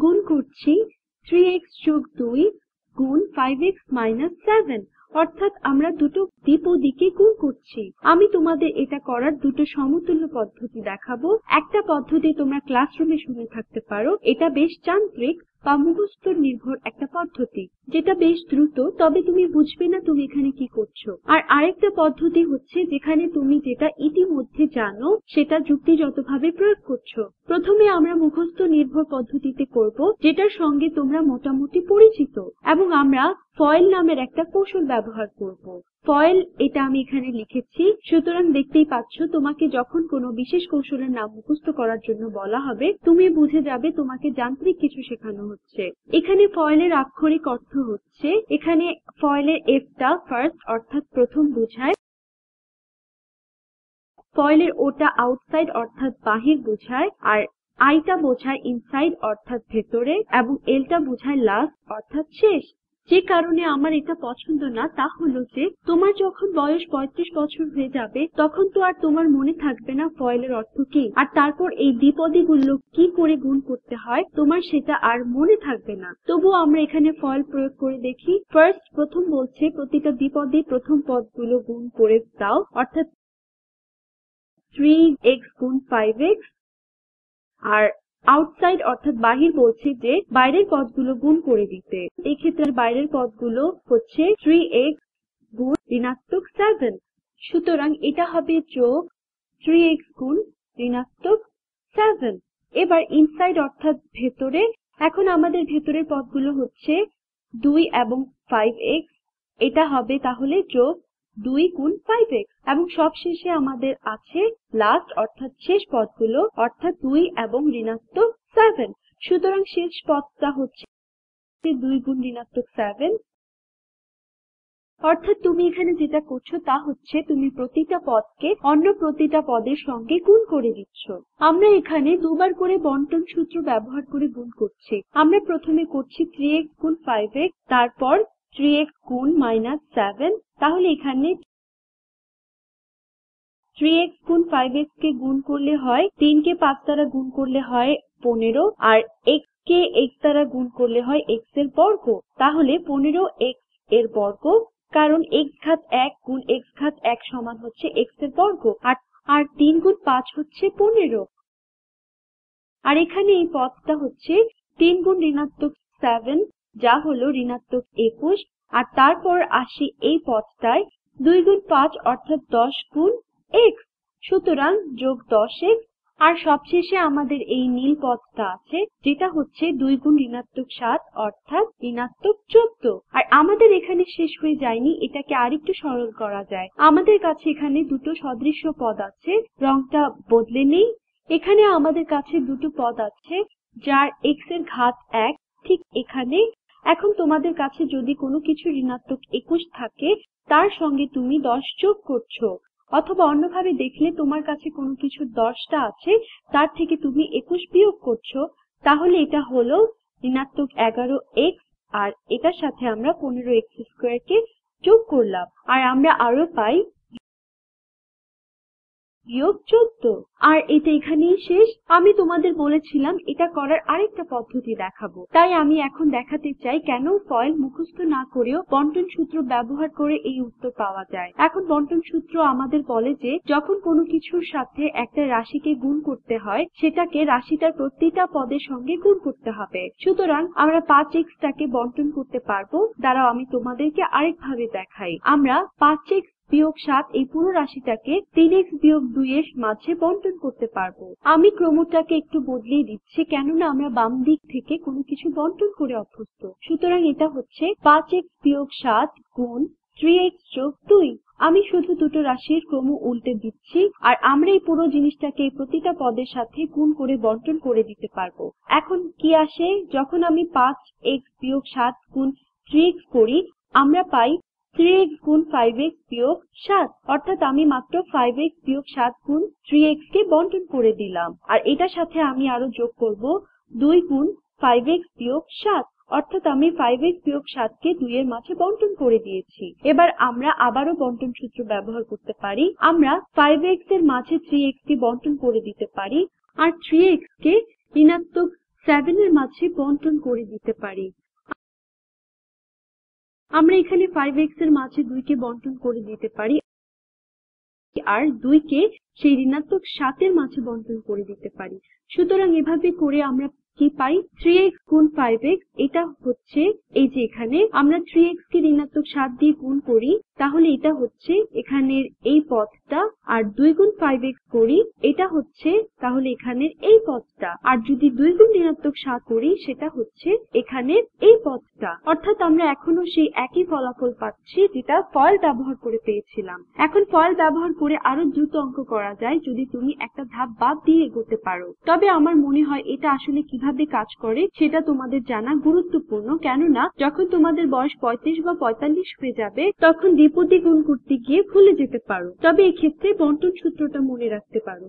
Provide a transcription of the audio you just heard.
গুণ করছি 3x যোগ 2 গুণ 5x মাইনাস 7, অর্থাৎ আমরা দুটো দ্বিপদীকে গুণ করছি। আমি তোমাদের এটা করার দুটো সমতুল্য পদ্ধতি দেখাবো। একটা পদ্ধতি তোমরা ক্লাসরুমে শুনে থাকতে পারো, এটা বেশ যান্ত্রিক বা মুখস্থ নির্ভর একটা পদ্ধতি, যেটা বেশ দ্রুত, তবে তুমি বুঝবে না তুমি এখানে কি করছো। আর আরেকটা পদ্ধতি হচ্ছে যেখানে তুমি যেটা ইতিমধ্যে জানো সেটা যুক্তিযুক্তভাবে প্রয়োগ করছো। প্রথমে আমরা মুখস্থ নির্ভর পদ্ধতিতে করব, যেটার সঙ্গে তোমরা মোটামুটি পরিচিত, এবং আমরা ফয়েল নামের একটা কৌশল ব্যবহার করব। ফয়েল এটা আমি এখানে লিখেছি, সুতরাং দেখতেই পাচ্ছ তোমাকে যখন কোনো বিশেষ কৌশলের নাম মুখস্থ করার জন্য বলা হবে তুমি বুঝে যাবে তোমাকে যান্ত্রিক কিছু শেখানো হচ্ছে। এখানে ফয়েলের আক্ষরিক অর্থ হচ্ছে, এখানে ফয়েলের এফটা ফার্স্ট অর্থাৎ প্রথম বোঝায়, ফয়েলের ওটা আউটসাইড অর্থাৎ বাহির বোঝায়, আর আইটা বোঝায় ইনসাইড অর্থাৎ ভেতরে, এবং এলটা বোঝায় লাস্ট অর্থাৎ শেষ। যে কারণে আমার এটা পছন্দ না তা হলো যে তোমার যখন বয়স 35 বছর হয়ে যাবে তখন তো আর তোমার মনে থাকবে না ফয়েলের অর্থ কি, আর তারপর এই দ্বিপদীগুলো কি করে গুণ করতে হয় তোমার সেটা আর মনে থাকবে না। তবুও আমরা এখানে ফয়েল প্রয়োগ করে দেখি। ফার্স্ট প্রথম বলছে প্রতিটা দ্বিপদী প্রথম পদগুলো গুণ করে দাও, অর্থাৎ 3x গুণ 5x, আর আউটসাইড অর্থাৎ বাহির বলছে যে বাইরের পদগুলো গুণ করে দিতে। এই ক্ষেত্রে বাইরের পদগুলো হচ্ছে 3x গুণ ঋণাত্মক 7, সুতরাং এটা হবে যোগ 3x গুণ ঋণাত্মক 7। এবার ইনসাইড অর্থাৎ ভেতরে, এখন আমাদের ভেতরের পদগুলো হচ্ছে 2 এবং 5x, এটা হবে তাহলে যোগ 2 গুণ 5x, এবং সবশেষে আমাদের আছে লাস্ট অর্থাৎ শেষ পদগুলো অর্থাৎ 2 এবং ঋণাত্মক 7, সুতরাং শেষ পদটা হচ্ছে 2 গুণ ঋণাত্মক 7। অর্থাৎ তুমি এখানে যেটা করছো তা হচ্ছে তুমি প্রতিটা পদকে অন্য প্রতিটা পদের সঙ্গে গুণ করে দিচ্ছ। আমরা এখানে দুবার করে বন্টন সূত্র ব্যবহার করে গুণ করছি। আমরা প্রথমে করছি 3x গুণ 5x, তারপর 3x গুণ মাইনাস 7, তাহলে এখানে 3x গুণ 5x কে গুণ করলে হয় 3 কে 5 দ্বারা গুণ করলে হয় 15, আর x কে x দ্বারা গুণ করলে হয় x এর বর্গ, তাহলে 15x এর বর্গ, কারণ x ঘাত 1 গুণ x ঘাত 1 সমান হচ্ছে x এর বর্গ, আর 3 গুণ 5 হচ্ছে 15, আর এখানে এই পদটা হচ্ছে 3 গুণ ঋণাত্মক 7 যা হলো ঋণাত্মক 21, আর তারপর আসি এই পদটায় 2 গুণ 5 অর্থাৎ 10 গুণ x, সুতরাং যোগ 10x, আর সবশেষে আমাদের এই নীল পদটা আছে যেটা হচ্ছে 2 গুণ ঋণাত্মক 7 অর্থাৎ ঋণাত্মক 14। আর আমাদের এখানে শেষ হয়ে যায়নি, এটাকে আরেকটু সরল করা যায়। আমাদের কাছে এখানে দুটো সদৃশ্য পদ আছে, রংটা বদলে নেই। এখানে আমাদের কাছে দুটো পদ আছে যার x এর ঘাত 1 ঠিক এখানে। এখন তোমাদের কাছে যদি কোনো কিছু ঋণাত্মক 21 থাকে তার সঙ্গে তুমি 10 যোগ করছো, অথবা অন্যভাবে দেখলে তোমার কাছে কোনো কিছু 10টা আছে তার থেকে তুমি 21 বিয়োগ করছো, তাহলে এটা হলো ঋণাত্মক 11x, আর এটার সাথে আমরা 15x স্কয়ার কে যোগ করলাম, আর আমরা আরো পাই বিয়োগ 14। আর এটা এখানেই শেষ। আমি তোমাদের বলেছিলাম এটা করার আরেকটা পদ্ধতি দেখাবো, তাই আমি এখন দেখাতে চাই কেন ফয়েল মুখস্থ না করেও বন্টন সূত্র ব্যবহার করে এই উত্তর পাওয়া যায়। এখন বন্টন সূত্র আমাদের বলে যে যখন কোনো কিছুর সাথে একটা রাশিকে গুণ করতে হয় সেটাকে রাশিটার প্রতিটা পদের সঙ্গে গুণ করতে হবে। সুতরাং আমরা 5x টাকে বন্টন করতে পারবো। দাঁড়াও আমি তোমাদেরকে আরেকভাবে দেখাই। আমরা 5x বিয়োগ 7 এই পুরো রাশিটাকে 3x বিয়োগ 2 এর মাঝে বন্টন করতে পারবো। আমি ক্রমটাকে একটু বদলিয়ে দিচ্ছি কেননা আমরা বাম দিক থেকে কোনো কিছু বন্টন করে অভ্যস্ত। সুতরাং এটা হচ্ছে 5x বিয়োগ 7 গুণ 3x যোগ 2। আমি শুধু দুটো রাশির ক্রম উল্টে দিচ্ছি, আর আমরা এই পুরো জিনিসটাকে প্রতিটা পদের সাথে গুণ করে বন্টন করে দিতে পারবো। এখন কি আসে, যখন আমি 5x বিয়োগ 7 গুণ 3x করি আমরা পাই 3x গুণ 5x বিয়োগ 7, অর্থাৎ আমি মাত্র 5x বিয়োগ 7 গুণ 3x কে বন্টন করে দিলাম, আর এটার সাথে আমি আরো যোগ করব 2 গুণ 5x বিয়োগ 7, অর্থাৎ আমি 5x বিয়োগ 7 কে 2 এর মাঝে বন্টন করে দিয়েছি। এবার আমরা আবারো বন্টন সূত্র ব্যবহার করতে পারি। আমরা 5x এর মাঝে 3x কে বন্টন করে দিতে পারি, আর 3x কে ঋণাত্মক 7 এর মাঝে বন্টন করে দিতে পারি। আমরা এখানে 5x এর মাঝে 2 কে বন্টন করে দিতে পারি আর 2 কে সেই ঋণাত্মক 7 এর মাঝে বন্টন করে দিতে পারি। সুতরাং এভাবে করে আমরা কি পাই 3x গুণ 5x। এটা হচ্ছে এই যে এখানে আমরা 3x কে ঋণাত্মক 7 দিয়ে গুণ করি তাহলে এটা হচ্ছে এখানের এই পদটা আর 2 গুণ 5x করি এটা হচ্ছে তাহলে এখানের এই পদটা আর যদি 2 গুণ ঋণাত্মক 7 করি সেটা হচ্ছে এখানের এই পদটা। অর্থাৎ আমরা এখনো সেই একই ফলাফল পাচ্ছি যেটা ফয়েল ব্যবহার করে পেয়েছিলাম। এখন ফয়েল ব্যবহার করে আরো দ্রুত অঙ্ক করা যায় যদি তুমি একটা ধাপ বাদ দিয়ে এগোতে পারো। তবে আমার মনে হয় এটা আসলে কিভাবে কাজ করে সেটা তোমাদের জানা গুরুত্বপূর্ণ, কেননা যখন তোমাদের বয়স 35 বা 45 হয়ে যাবে তখন দ্বিপদী গুণ করতে গিয়ে ভুলে যেতে পারো। তবে এক্ষেত্রে বন্টন সূত্রটা মনে রাখতে পারো।